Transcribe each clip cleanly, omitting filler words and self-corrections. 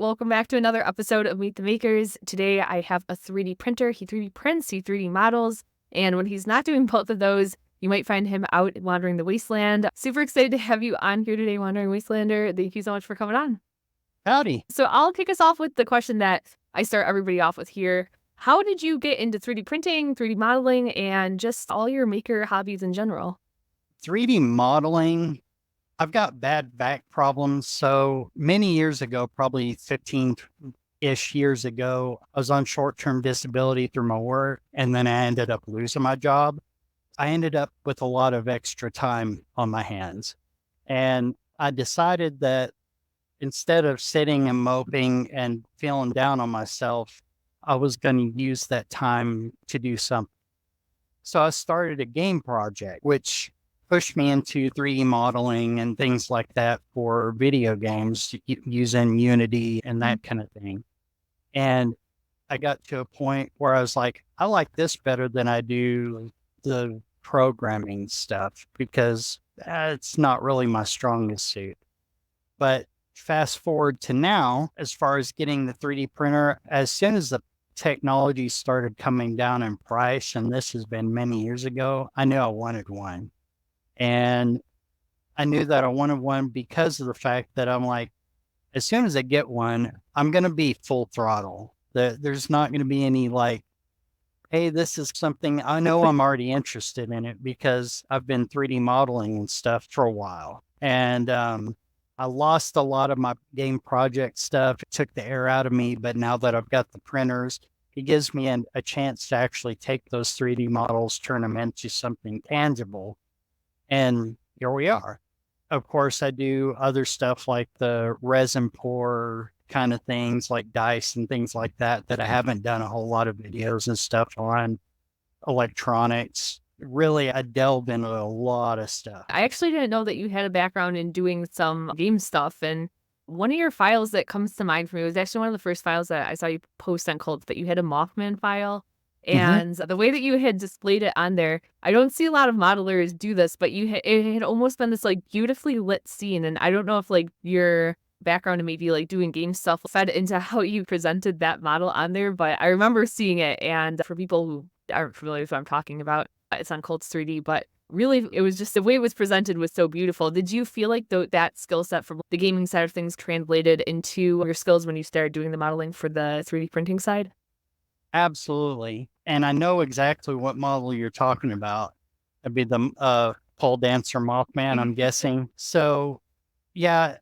Welcome back to another episode of Meet the Makers. Today I have a 3D printer. He 3D prints, he 3D models, and when he's not doing both of those, you might find him out wandering the wasteland. Super excited to have you on here today, Wandering Wastelander. Thank you so much for coming on. Howdy. So I'll kick us off with the question that I start everybody off with here. How did you get into 3D printing, 3D modeling, and just all your maker hobbies in general? 3D modeling, I've got bad back problems. So many years ago, probably 15-ish years ago, I was on short-term disability through my work, and then I ended up losing my job. I ended up with a lot of extra time on my hands. And I decided that instead of sitting and moping and feeling down on myself, I was going to use that time to do something. So I started a game project, which pushed me into 3D modeling and things like that for video games using Unity and that kind of thing. And I got to a point where I was like, I like this better than I do the programming stuff because it's not really my strongest suit. But fast forward to now, as far as getting the 3D printer, as soon as the technology started coming down in price, and this has been many years ago, I knew I wanted one. And I knew that I wanted one because of the fact that I'm like, as soon as I get one, I'm going to be full throttle. There's not going to be any like, hey, this is something I know I'm already interested in it because I've been 3D modeling and stuff for a while. And I lost a lot of my game project stuff. It took the air out of me. But now that I've got the printers, it gives me a chance to actually take those 3D models, turn them into something tangible. And here we are. Of course, I do other stuff like the resin pour kind of things like dice and things like that I haven't done a whole lot of videos and stuff on electronics. Really, I delve into a lot of stuff. I actually didn't know that you had a background in doing some game stuff. And one of your files that comes to mind for me was actually one of the first files that I saw you post on Sculpt, that you had a Mothman file. And the way that you had displayed it on there, I don't see a lot of modelers do this, but it had almost been this like beautifully lit scene. And I don't know if like your background and maybe like doing game stuff fed into how you presented that model on there, but I remember seeing it. And for people who aren't familiar with what I'm talking about, it's on Cults 3D, but really it was just the way it was presented was so beautiful. Did you feel like that skill set from the gaming side of things translated into your skills when you started doing the modeling for the 3D printing side? Absolutely. And I know exactly what model you're talking about. It'd be the pole dancer Mothman, I'm guessing. So, yeah,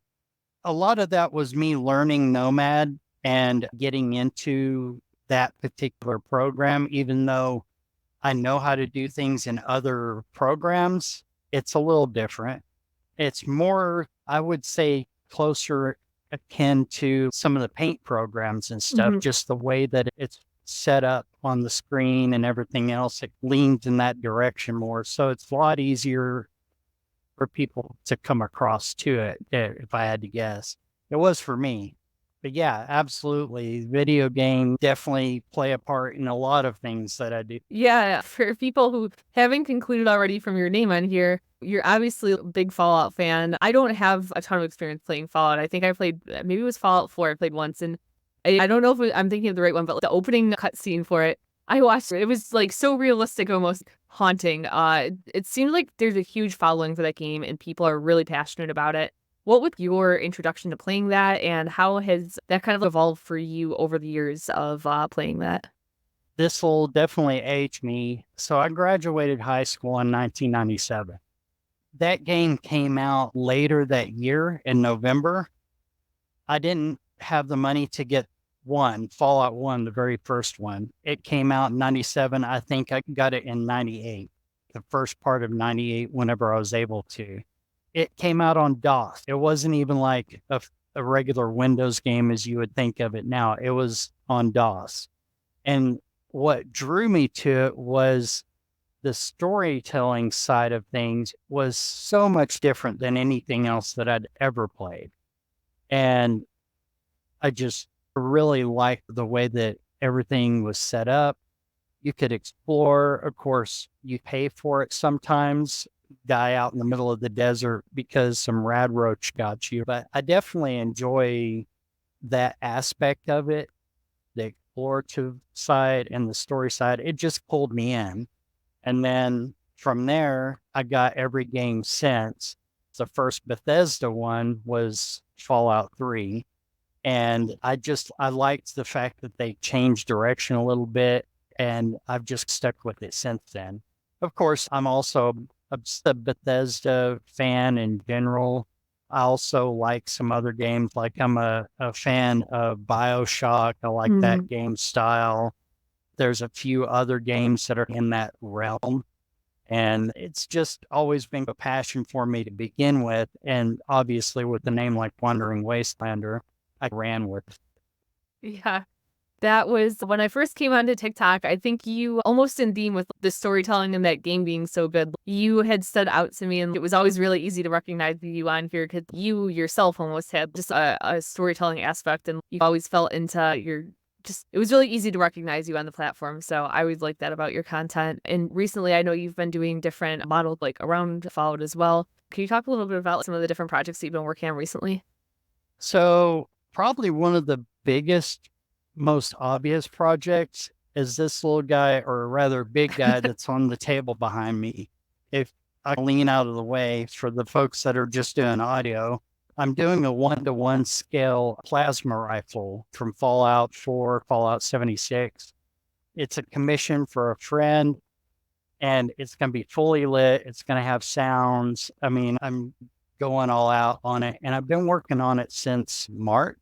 a lot of that was me learning Nomad and getting into that particular program, even though I know how to do things in other programs. It's a little different. It's more, I would say, closer akin to some of the paint programs and stuff, just the way that it's set up on the screen and everything else. It leans in that direction more. So it's a lot easier for people to come across to it, if I had to guess. It was for me. But yeah, absolutely. Video game definitely play a part in a lot of things that I do. Yeah, for people who haven't concluded already from your name on here, you're obviously a big Fallout fan. I don't have a ton of experience playing Fallout. I think I played, maybe it was Fallout 4 I played once, and I don't know if I'm thinking of the right one, but the opening cutscene for it, I watched it. It was like so realistic, almost haunting. It seems like there's a huge following for that game and people are really passionate about it. What was your introduction to playing that, and how has that kind of evolved for you over the years of playing that? This will definitely age me. So I graduated high school in 1997. That game came out later that year in November. I didn't have the money to get Fallout 1, the very first one. It came out in 97. I think I got it in 98, the first part of 98, whenever I was able to. It came out on DOS. It wasn't even like a regular Windows game as you would think of it now. It was on DOS. And what drew me to it was the storytelling side of things was so much different than anything else that I'd ever played. And I just really liked the way that everything was set up. You could explore. Of course, you pay for it sometimes, die out in the middle of the desert because some rad roach got you. But I definitely enjoy that aspect of it, the explorative side and the story side, it just pulled me in. And then from there, I got every game since. The first Bethesda one was Fallout 3. And I liked the fact that they changed direction a little bit, and I've just stuck with it since then. Of course, I'm also a Bethesda fan in general. I also like some other games, like I'm a fan of BioShock. I like that game style. There's a few other games that are in that realm. And it's just always been a passion for me to begin with. And obviously, with a name like Wandering Wastelander, I ran with it. Yeah. That was when I first came onto TikTok. I think you almost in theme with the storytelling in that game being so good. You had stood out to me, and it was always really easy to recognize you on here because you yourself almost had just a storytelling aspect, and you always felt into your it was really easy to recognize you on the platform. So I always like that about your content. And recently, I know you've been doing different models like around Fallout as well. Can you talk a little bit about some of the different projects that you've been working on recently? So, probably one of the biggest, most obvious projects is this little guy, or rather big guy, that's on the table behind me. If I lean out of the way for the folks that are just doing audio, I'm doing a 1-to-1 scale plasma rifle from Fallout 4, Fallout 76. It's a commission for a friend, and it's going to be fully lit. It's going to have sounds. I mean, I'm going all out on it, and I've been working on it since March,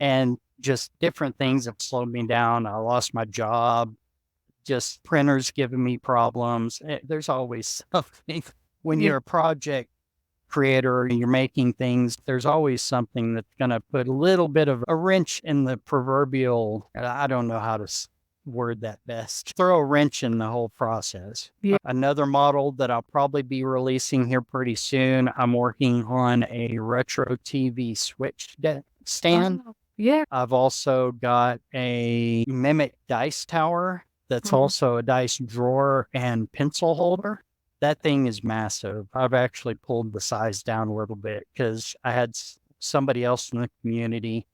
and just different things have slowed me down. I lost my job, just printers giving me problems. There's always something when Yeah. you're a project creator and you're making things, there's always something that's going to put a little bit of a wrench in the proverbial, I don't know how to word that best, throw a wrench in the whole process. Yeah. Another model that I'll probably be releasing here pretty soon, I'm working on a retro TV switch stand. Oh, yeah. I've also got a mimic dice tower that's also a dice drawer and pencil holder. That thing is massive. I've actually pulled the size down a little bit because I had somebody else in the community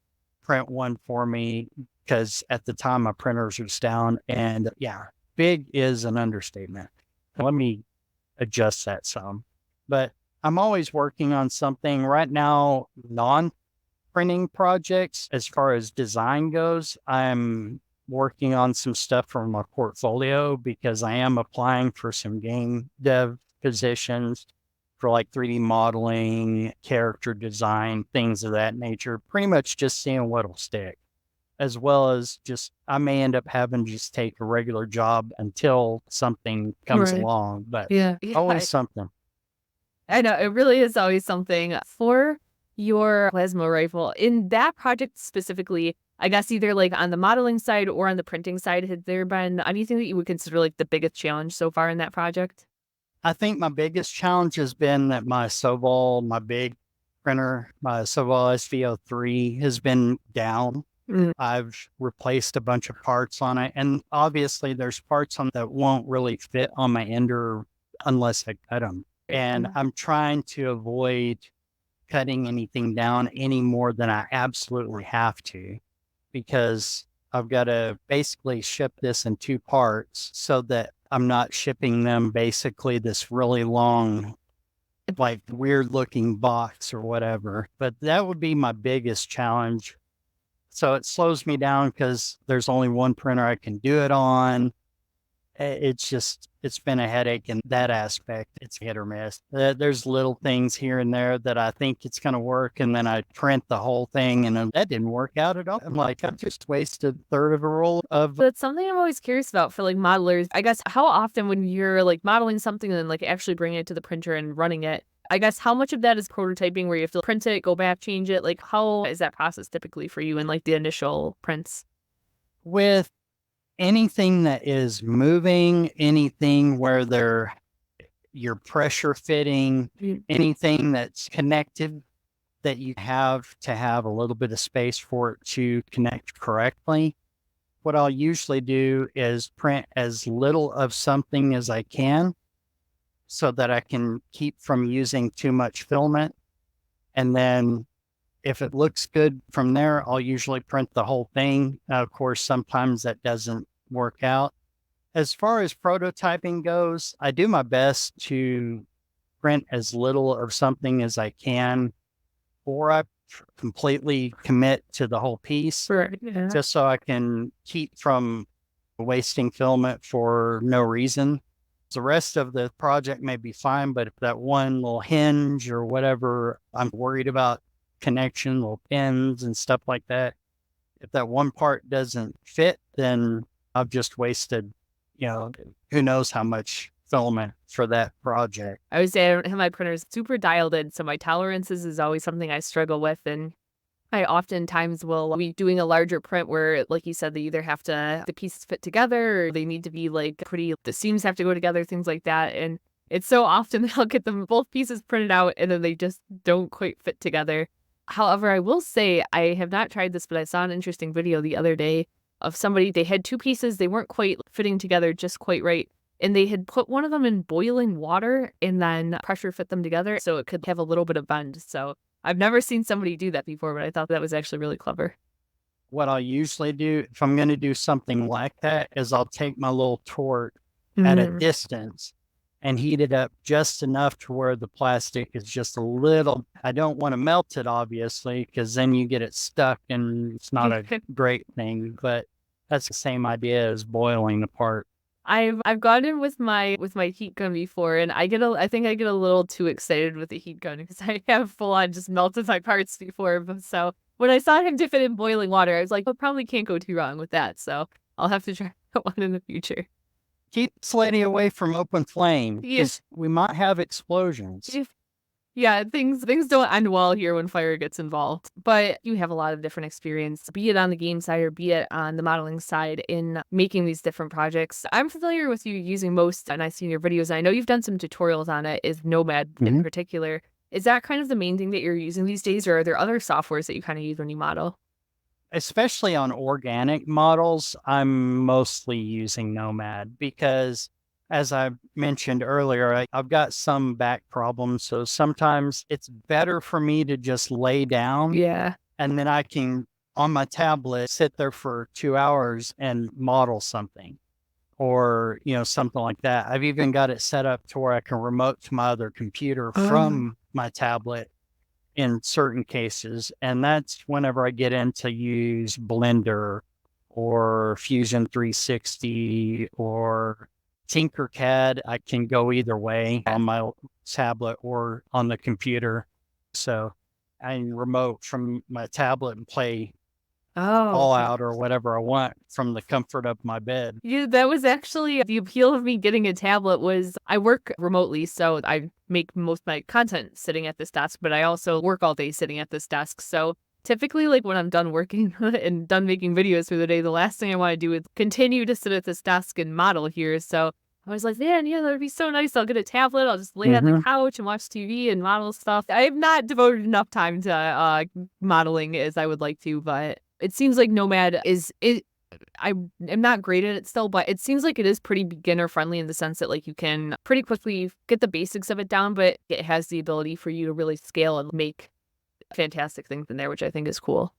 print one for me because at the time my printers was down. And yeah, big is an understatement. Let me adjust that some. But I'm always working on something right now, non-printing projects. As far as design goes, I'm working on some stuff from my portfolio because I am applying for some game dev positions for like 3D modeling, character design, things of that nature. Pretty much just seeing what'll stick, as well as just I may end up having to just take a regular job until something comes along, but Yeah. always something. I know, it really is always something. For your plasma rifle, in that project specifically, I guess either like on the modeling side or on the printing side, has there been anything that you would consider like the biggest challenge so far in that project? I think my biggest challenge has been that my Soval, my big printer, my Soval SV03 has been down. I've replaced a bunch of parts on it. And obviously there's parts on that won't really fit on my ender unless I cut them. And I'm trying to avoid cutting anything down any more than I absolutely have to, because I've got to basically ship this in 2 parts so that I'm not shipping them basically this really long, like weird looking box or whatever. But that would be my biggest challenge. So it slows me down because there's only one printer I can do it on. It's been a headache in that aspect. It's hit or miss. There's little things here and there that I think it's going to work, and then I print the whole thing, and that didn't work out at all. I'm like, I've just wasted a third of a roll of. That's something I'm always curious about for like modelers. I guess how often when you're like modeling something and then like actually bringing it to the printer and running it, I guess how much of that is prototyping where you have to print it, go back, change it? Like how is that process typically for you in like the initial prints? With anything that is moving, anything where you're pressure fitting, anything that's connected that you have to have a little bit of space for it to connect correctly. What I'll usually do is print as little of something as I can so that I can keep from using too much filament. And then if it looks good from there, I'll usually print the whole thing. Of course, sometimes that doesn't work out. As far as prototyping goes, I do my best to print as little of something as I can before I completely commit to the whole piece, Right. Yeah. just so I can keep from wasting filament for no reason. The rest of the project may be fine, but if that one little hinge or whatever, I'm worried about connection, little pins and stuff like that. If that one part doesn't fit, then I've just wasted, who knows how much filament for that project. I would say I don't have my printers super dialed in, so my tolerances is always something I struggle with. And I oftentimes will be doing a larger print where, like you said, they either have to, the pieces fit together or they need to be like pretty, the seams have to go together, things like that. And it's so often that I'll get them both pieces printed out and then they just don't quite fit together. However, I will say I have not tried this, but I saw an interesting video the other day of somebody, they had two pieces, they weren't quite fitting together just quite right. And they had put one of them in boiling water and then pressure fit them together so it could have a little bit of bend. So I've never seen somebody do that before, but I thought that was actually really clever. What I'll usually do if I'm going to do something like that is I'll take my little torch at a distance and heat it up just enough to where the plastic is just a little, I don't want to melt it, obviously, because then you get it stuck and it's not a great thing, but that's the same idea as boiling the part. I've gone in with my heat gun before, and I think I get a little too excited with the heat gun because I have full on just melted my parts before. So when I saw him dip it in boiling water, I was like, I probably can't go too wrong with that. So I'll have to try that one in the future. Keep this lady away from open flame. Yes. We might have explosions. Yeah, things don't end well here when fire gets involved. But you have a lot of different experience, be it on the game side or be it on the modeling side in making these different projects. I'm familiar with you using most, and I've seen your videos, and I know you've done some tutorials on it, is Nomad in particular. Is that kind of the main thing that you're using these days, or are there other softwares that you kind of use when you model? Especially on organic models, I'm mostly using Nomad because, as I mentioned earlier, I've got some back problems. So sometimes it's better for me to just lay down. Yeah. And then I can, on my tablet, sit there for 2 hours and model something or, something like that. I've even got it set up to where I can remote to my other computer from my tablet in certain cases. And that's whenever I get into use Blender or Fusion 360 or Tinkercad. I can go either way on my tablet or on the computer. So I can remote from my tablet and play all out or whatever I want from the comfort of my bed. Yeah, that was actually the appeal of me getting a tablet was I work remotely, so I make most of my content sitting at this desk, but I also work all day sitting at this desk. So typically, like when I'm done working and done making videos for the day, the last thing I want to do is continue to sit at this desk and model here. So I was like, man, yeah, that would be so nice. I'll get a tablet. I'll just lay on the couch and watch TV and model stuff. I have not devoted enough time to modeling as I would like to, but it seems like Nomad I am not great at it still, but it seems like it is pretty beginner friendly in the sense that like you can pretty quickly get the basics of it down, but it has the ability for you to really scale and make fantastic things in there, which I think is cool.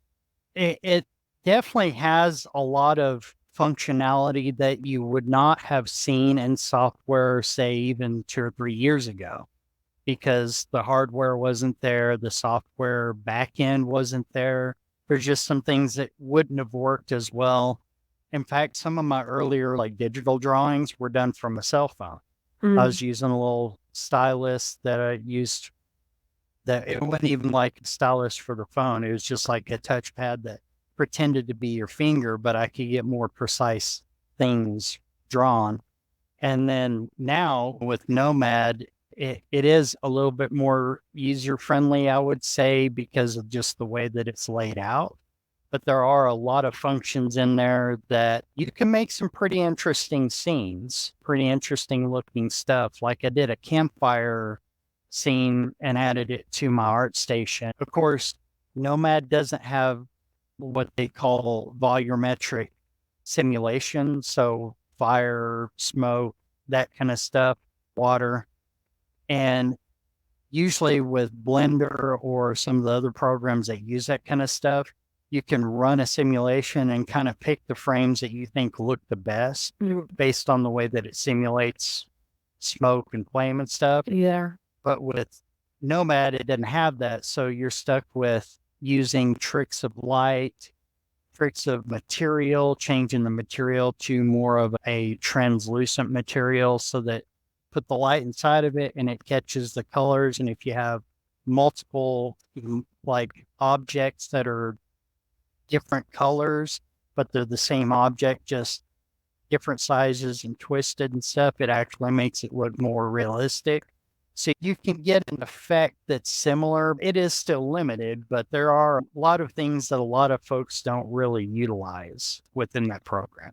It definitely has a lot of functionality that you would not have seen in software, say, even 2 or 3 years ago, because the hardware wasn't there, the software backend wasn't there. There's just some things that wouldn't have worked as well. In fact, some of my earlier like digital drawings were done from a cell phone. I was using a little stylus that I used that it wasn't even like a stylus for the phone. It was just like a touchpad that pretended to be your finger, but I could get more precise things drawn. And then now with Nomad, it is a little bit more user friendly, I would say, because of just the way that it's laid out. But there are a lot of functions in there that you can make some pretty interesting scenes, pretty interesting looking stuff. Like I did a campfire scene and added it to my art station. Of course, Nomad doesn't have what they call volumetric simulation. So fire, smoke, that kind of stuff, water. And usually with Blender or some of the other programs that use that kind of stuff, you can run a simulation and kind of pick the frames that you think look the best based on the way that it simulates smoke and flame and stuff. Yeah. But with Nomad, it didn't have that. So you're stuck with using tricks of light, tricks of material, changing the material to more of a translucent material so that put the light inside of it and it catches the colors. And if you have multiple like objects that are different colors, but they're the same object, just different sizes and twisted and stuff, it actually makes it look more realistic. So you can get an effect that's similar. It is still limited, but there are a lot of things that a lot of folks don't really utilize within that program.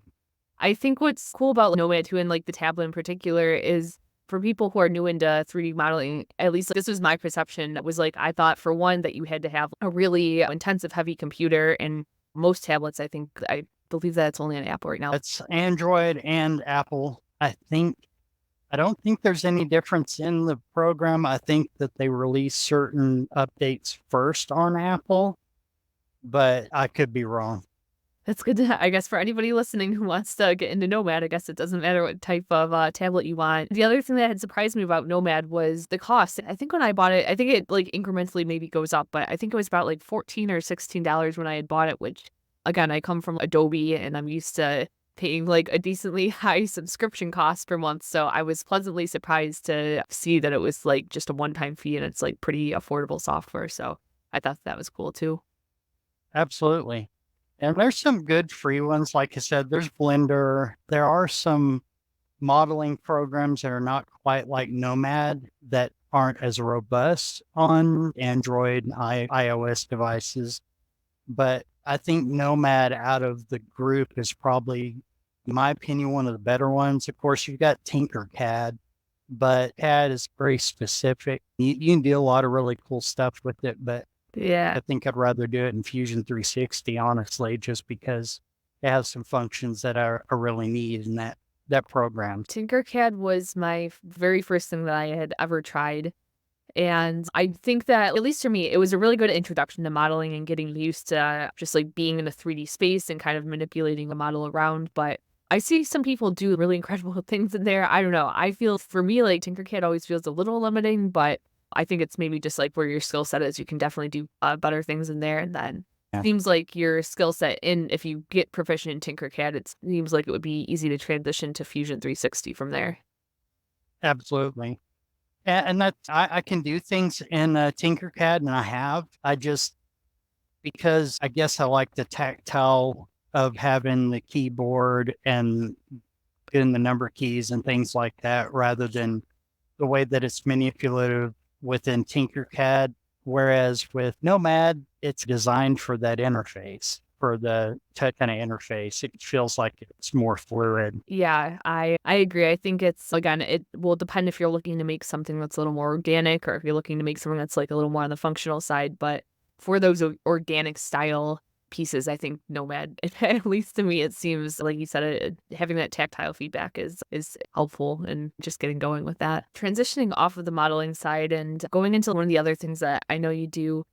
I think what's cool about Nomad too, and like the tablet in particular, is for people who are new into 3D modeling, at least this was my perception, was like, I thought for one that you had to have a really intensive, heavy computer, and most tablets, I believe that it's only on Apple right now. It's Android and Apple. I don't think there's any difference in the program. I think that they release certain updates first on Apple, but I could be wrong. That's good to, I guess, for anybody listening who wants to get into Nomad, I guess it doesn't matter what type of tablet you want. The other thing that had surprised me about Nomad was the cost. I think when I bought it, I think it like incrementally maybe goes up, but I think it was about like $14 or $16 when I had bought it, which again, I come from Adobe and I'm used to paying like a decently high subscription cost per month. So I was pleasantly surprised to see that it was like just a one-time fee and it's like pretty affordable software. So I thought that was cool too. Absolutely. And there's some good free ones. Like I said, there's Blender. There are some modeling programs that are not quite like Nomad that aren't as robust on Android and iOS devices. But I think Nomad out of the group is probably, in my opinion, one of the better ones. Of course, you've got Tinkercad, but CAD is very specific. You can do a lot of really cool stuff with it, but Yeah. I think I'd rather do it in Fusion 360, honestly, just because it has some functions that are really neat in that program. Tinkercad was my very first thing that I had ever tried. And I think that, at least for me, it was a really good introduction to modeling and getting used to just like being in a 3D space and kind of manipulating the model around. But I see some people do really incredible things in there. I don't know. I feel for me, like Tinkercad always feels a little limiting, but I think it's maybe just like where your skill set is. You can definitely do better things in there. And then Yeah. seems like your skill set if you get proficient in Tinkercad, it seems like it would be easy to transition to Fusion 360 from there. Absolutely. And that's, I can do things in Tinkercad, and I have. Because I guess I like the tactile of having the keyboard and getting the number keys and things like that, rather than the way that it's manipulative within Tinkercad. Whereas with Nomad, it's designed for that interface, for the touch kind of interface. It feels like it's more fluid. Yeah, I agree. I think it's, again, it will depend if you're looking to make something that's a little more organic or if you're looking to make something that's like a little more on the functional side. But for those organic style pieces, I think Nomad, at least to me, it seems like you said, having that tactile feedback is helpful and just getting going with that. Transitioning off of the modeling side and going into one of the other things that I know you do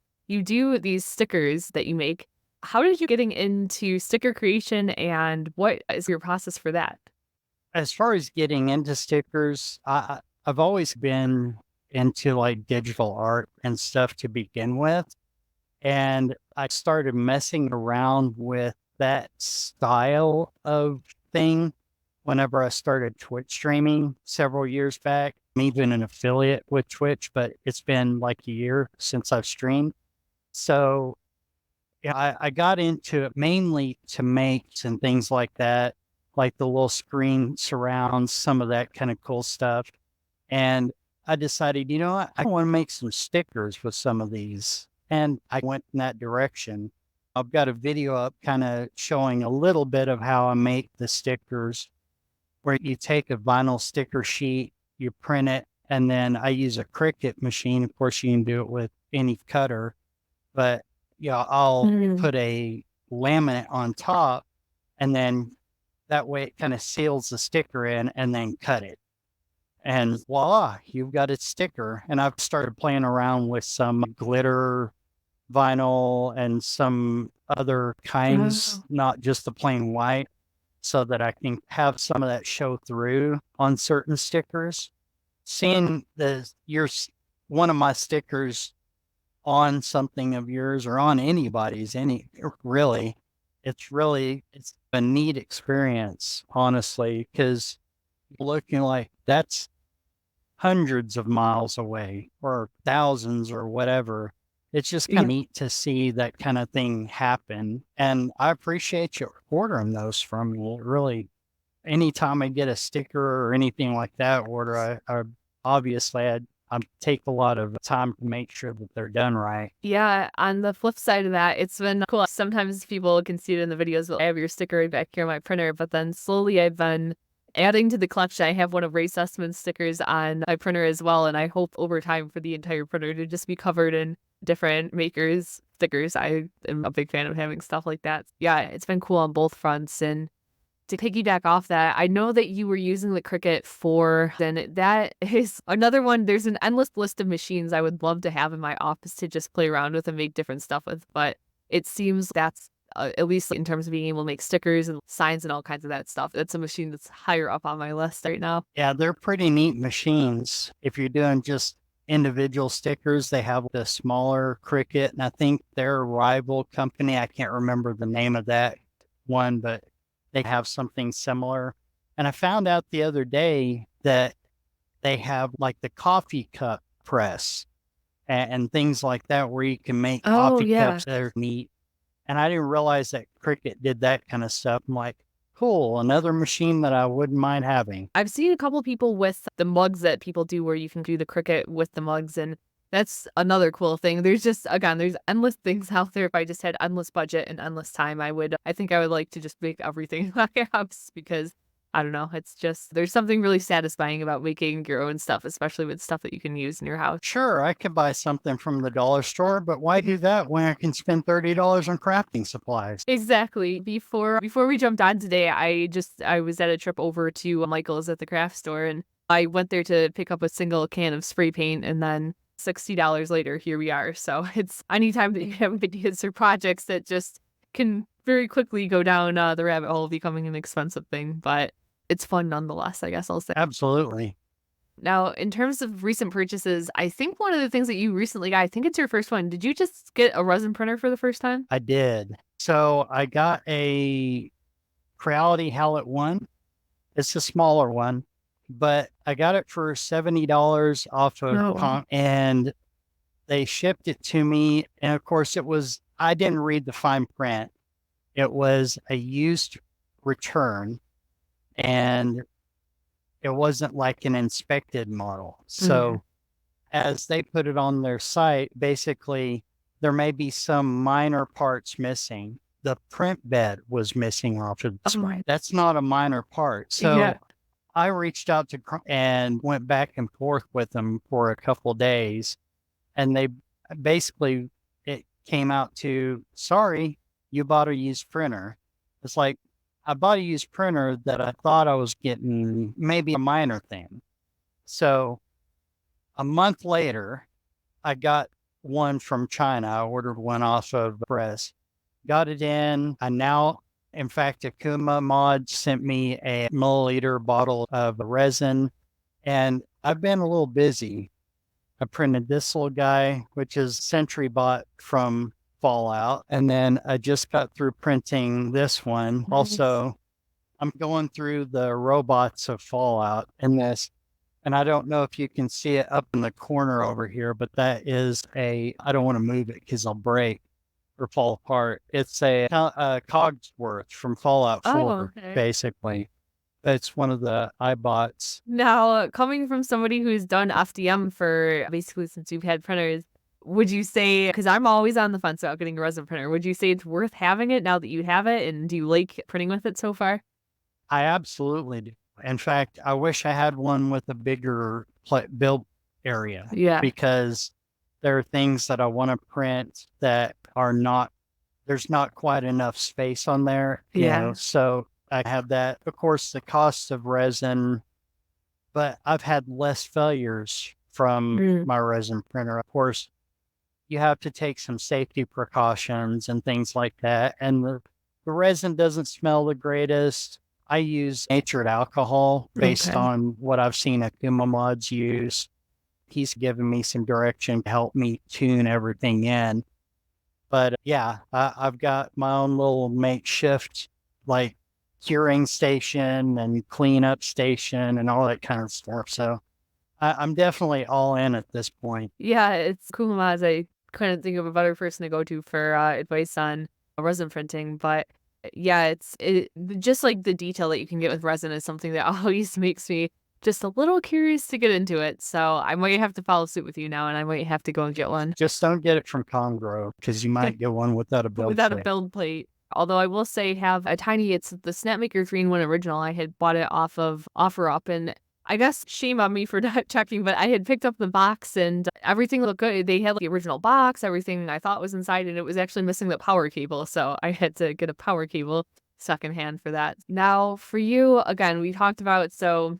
these stickers that you make. How did you getting into sticker creation and what is your process for that? As far as getting into stickers, I've always been into like digital art and stuff to begin with. And I started messing around with that style of thing whenever I started Twitch streaming several years back. I'm even an affiliate with Twitch, but it's been like a year since I've streamed. So yeah, I got into it mainly to make and things like that, like the little screen surrounds, some of that kind of cool stuff. And I decided, you know what, I want to make some stickers with some of these. And I went in that direction. I've got a video up kind of showing a little bit of how I make the stickers, where you take a vinyl sticker sheet, you print it, and then I use a Cricut machine. Of course, you can do it with any cutter, but yeah, I'll put a laminate on top, and then that way it kind of seals the sticker in, and then cut it. and voila, you've got a sticker. And I've started playing around with some glitter vinyl and some other kinds, Oh. not just the plain white, so that I can have some of that show through on certain stickers. Seeing one of my stickers on something of yours or on anybody's, really, it's a neat experience, honestly, because looking like that's hundreds of miles away or thousands or whatever. It's just kind Yeah. of neat to see that kind of thing happen. And I appreciate you ordering those from me. Really, anytime I get a sticker or anything like that order, I obviously I take a lot of time to make sure that they're done right. Yeah, on the flip side of that, it's been cool. Sometimes people can see it in the videos, but I have your sticker right back here on my printer, but then slowly I've been adding to the collection. I have one of Ray Sussman's stickers on my printer as well, and I hope over time for the entire printer to just be covered in different makers' stickers. I am a big fan of having stuff like that. Yeah, it's been cool on both fronts. And to piggyback off that, I know that you were using the Cricut for, then that is another one. There's an endless list of machines I would love to have in my office to just play around with and make different stuff with. But it seems that's, at least in terms of being able to make stickers and signs and all kinds of that stuff, that's a machine that's higher up on my list right now. Yeah, they're pretty neat machines. If you're doing just individual stickers, they have the smaller Cricut, and I think their rival company, I can't remember the name of that one, but they have something similar. And I found out the other day that they have like the coffee cup press and things like that where you can make Oh, coffee yeah. cups that are neat. And I didn't realize that Cricut did that kind of stuff. I'm like, cool, another machine that I wouldn't mind having. I've seen a couple people with the mugs that people do where you can do the Cricut with the mugs, and that's another cool thing. There's just, again, there's endless things out there. If I just had endless budget and endless time, I think I would like to just make everything in my house because I don't know, it's just, there's something really satisfying about making your own stuff, especially with stuff that you can use in your house. Sure, I could buy something from the dollar store, but why do that when I can spend $30 on crafting supplies? Exactly. Before we jumped on today, I was at a trip over to Michael's at the craft store, and I went there to pick up a single can of spray paint, and then $60 later, here we are. So it's anytime that you have ideas or projects that just can very quickly go down the rabbit hole of becoming an expensive thing, but it's fun nonetheless, I guess I'll say. Absolutely. Now, in terms of recent purchases, I think one of the things that you recently got, I think it's your first one. Did you just get a resin printer for the first time? I did. So I got a Creality Hallett 1. It's a smaller one, but I got it for $70 off of Oh, wow. and they shipped it to me. And of course, I didn't read the fine print. It was a used return and it wasn't like an inspected model. So as they put it on their site, basically there may be some minor parts missing. The print bed was missing off of the screen. That's not a minor part. So Yeah. I reached out and went back and forth with them for a couple of days. And they basically, it came out to, sorry, you bought a used printer. It's like, I bought a used printer that I thought I was getting maybe a minor thing. So a month later, I got one from China. I ordered one off of the press, got it in. In fact, Akuma Mod sent me a milliliter bottle of resin, and I've been a little busy. I printed this little guy, which is Sentry Bot from Fallout. And then I just got through printing this one. Nice. Also, I'm going through the robots of Fallout in this. And I don't know if you can see it up in the corner over here, but that is I don't want to move it because I'll break or fall apart. It's a Cogsworth from Fallout 4, Oh, okay. basically. It's one of the iBots. Now, coming from somebody who's done FDM for basically since you've had printers, would you say, because I'm always on the fence about getting a resin printer, would you say it's worth having it now that you have it? And do you like printing with it so far? I absolutely do. In fact, I wish I had one with a bigger build area. Yeah. Because there are things that I want to print that there's not quite enough space on there. Yeah. So I have that. Of course, the cost of resin, but I've had less failures from Mm. my resin printer. Of course, you have to take some safety precautions and things like that. And the resin doesn't smell the greatest. I use natured alcohol based Okay. on what I've seen Akuma mods use. He's given me some direction to help me tune everything in. But yeah, I've got my own little makeshift like curing station and cleanup station and all that kind of stuff. So I'm definitely all in at this point. Yeah, it's Kuma's. I couldn't think of a better person to go to for advice on resin printing, but yeah, just like the detail that you can get with resin is something that always makes me just a little curious to get into it. So I might have to follow suit with you now, and I might have to go and get one Just don't get it from Congrow because you might get one without a build without a plate. build plate. Although I will say have a tiny, it's the Snapmaker 3-in-1 original. I had bought it off of OfferUp, and I guess shame on me for not checking, but I had picked up the box and everything looked good. They had like the original box, everything I thought was inside, and it was actually missing the power cable. So I had to get a power cable secondhand for that. Now for you, again, we talked about, so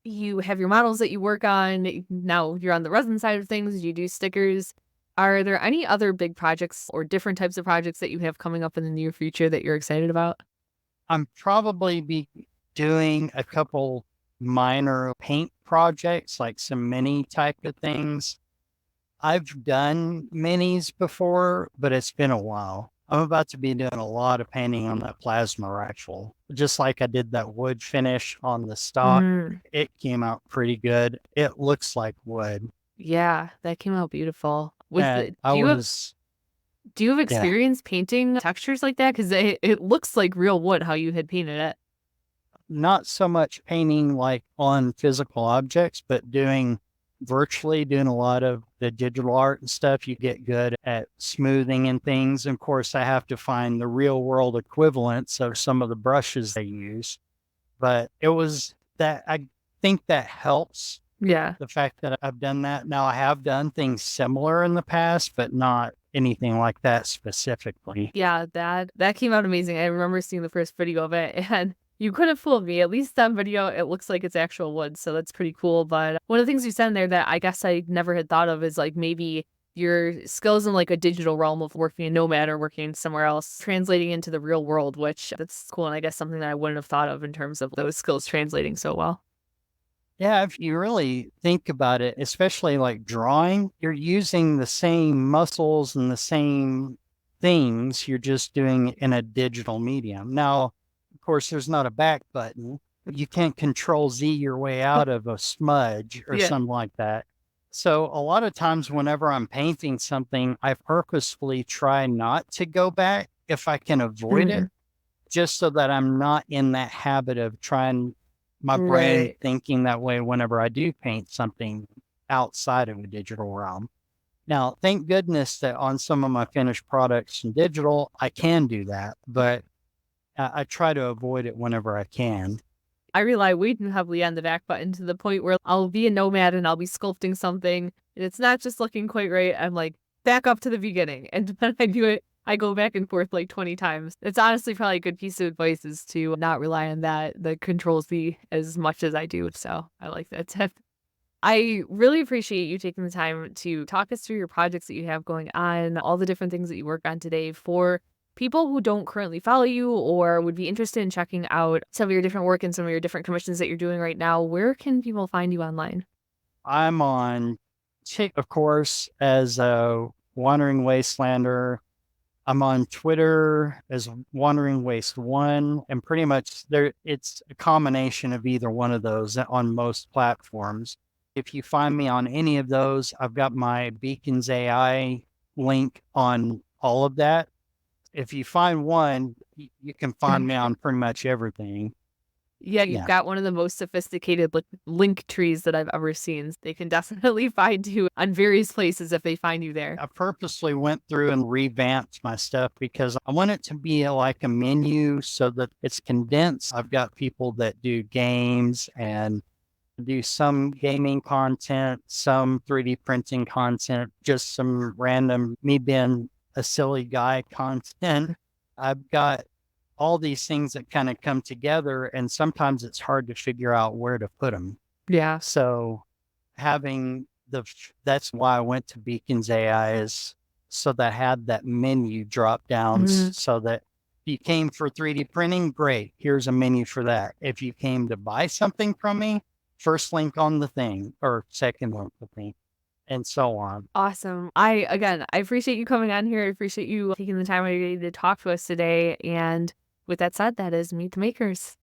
you have your models that you work on. Now you're on the resin side of things. You do stickers. Are there any other big projects or different types of projects that you have coming up in the near future that you're excited about? I'm probably be doing a couple minor paint projects, like some mini type of things. I've done minis before, but it's been a while. I'm about to be doing a lot of painting on that plasma rifle, just like I did that wood finish on the stock. Mm, It came out pretty good. It looks like wood. yeah, that came out beautiful. And Do you have yeah, experience painting textures like that? Because it looks like real wood how you had painted it. not so much painting like on physical objects, but doing a lot of the digital art and stuff. You get good at smoothing and things. And of course, I have to find the real world equivalents of some of the brushes they use. But it was that I think that helps Yeah. the fact that I've done that. Now, I have done things similar in the past, but not anything like that specifically. Yeah, that came out amazing. I remember seeing the first video of it, and you couldn't fool me. At least on video, it looks like it's actual wood, so that's pretty cool. But one of the things you said in there that I guess I never had thought of is like maybe your skills in like a digital realm of working in Nomad or working somewhere else, translating into the real world, which that's cool. And I guess something that I wouldn't have thought of in terms of those skills translating so well. Yeah, if you really think about it, especially like drawing, you're using the same muscles and the same things. You're just doing it in a digital medium. Now, of course, there's not a back button. You can't control Z your way out of a smudge or Yeah. something like that. So a lot of times whenever I'm painting something, I purposefully try not to go back if I can avoid it, Mhm. just so that I'm not in that habit of trying my brain Right. thinking that way whenever I do paint something outside of a digital realm. Now, thank goodness that on some of my finished products in digital, I can do that, but I try to avoid it whenever I can. I rely way too heavily on the back button to the point where I'll be a nomad and I'll be sculpting something and it's not just looking quite right. I'm like, back up to the beginning. And when I do it, I go back and forth like 20 times. It's honestly probably a good piece of advice is to not rely on that control Z as much as I do. So I like that tip. I really appreciate you taking the time to talk us through your projects that you have going on, all the different things that you work on today. For people who don't currently follow you or would be interested in checking out some of your different work and some of your different commissions that you're doing right now, where can people find you online? I'm on of course, as a Wandering Wastelander. I'm on Twitter as Wandering Waste One, and pretty much there it's a combination of either one of those on most platforms. If you find me on any of those, I've got my Beacons AI link on all of that. If you find one, you can find me on pretty much everything. Yeah, you've Yeah. got one of the most sophisticated link trees that I've ever seen. They can definitely find you on various places if they find you there. I purposely went through and revamped my stuff because I want it to be like a menu so that it's condensed. I've got people that do games and do some gaming content, some 3D printing content, just some random me being a silly guy content. I've got all these things that kind of come together, and sometimes it's hard to figure out where to put them. Yeah. So having that's why I went to Beacons AI, is so that I had that menu drop downs, Mhm. so that if you came for 3D printing, great. Here's a menu for that. If you came to buy something from me, first link on the thing or second link the thing, and so on. Awesome. Again, I appreciate you coming on here. I appreciate you taking the time out of your day to talk to us today. And with that said, that is Meet the Makers.